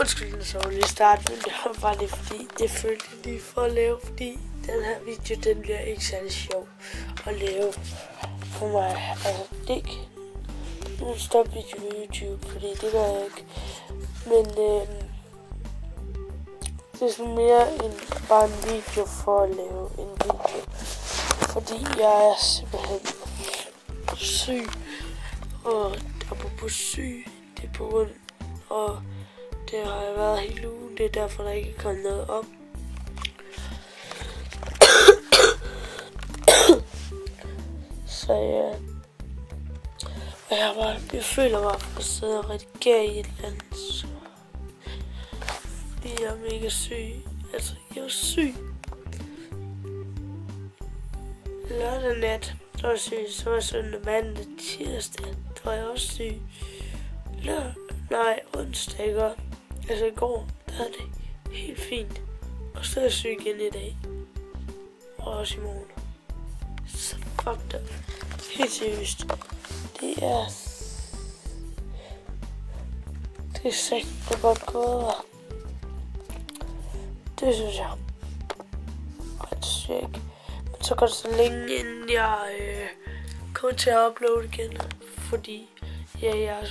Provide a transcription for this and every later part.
Undskyld den så lige starte, men det var bare lige fordi, det følte jeg lige for at lave, fordi den her video, den bliver ikke særlig sjov at lave for mig. Altså, det er ikke nogen stop video på YouTube, fordi det gør jeg ikke. Men det er sådan mere end bare en video for at lave en video. Fordi jeg er simpelthen syg, og apropos syg, det er på grund, og det har jeg været hele ugen, det er derfor, der ikke er kommet noget op. Så ja, og jeg føler mig for at sidde og redigere i et eller andet, så fordi jeg er mega syg. Altså, jeg var syg lørdag nat, der var syg, så var søndag, mandag, tirsdag, der var jeg også syg. Onsdag, ikke? Altså i går, der havde det helt fint. Og så er jeg syg igen i dag. Og også i morgen. Så fucked up. Helt seriøst. Det er sagt godt gået, hva'? Det synes jeg. Og det synes jeg ikke. Men så går det så længe, inden jeg kommer til at uploade igen. Fordi jeg er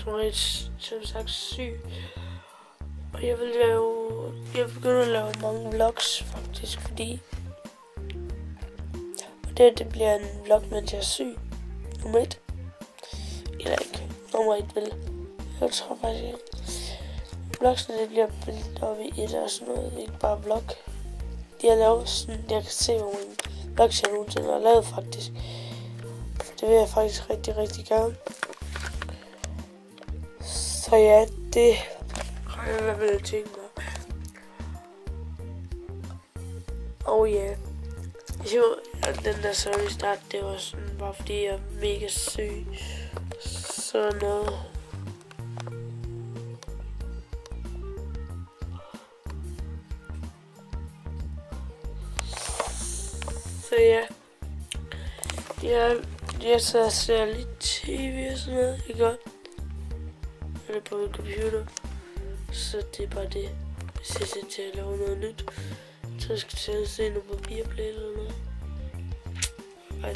som sagt syg. Og jeg begynder at lave mange vlogs faktisk, fordi og det bliver en vlog, mens jeg er syg. Nummer 1. Eller ikke. Nummer 1 vel. Jeg tror faktisk ikke. Vlogsene, det bliver billedet op i et og sådan noget. Ikke bare vlog. De har lavet sådan, jeg kan se, hvor mange vlogs jeg nogensinde har lavet faktisk. Det vil jeg faktisk rigtig, rigtig gerne. Så ja, det har jeg i hvert fald tænkt mig. Og ja, jo, den der sorry start, det var sådan bare fordi jeg er mega syg. Så noget. Så ja, jeg så og ser lidt tv og sådan noget, ikke godt? Eller på min computer. Så det er bare det. Hvis jeg skal til at lave noget nyt, så skal jeg til at se noget papirplæt eller noget. Ej.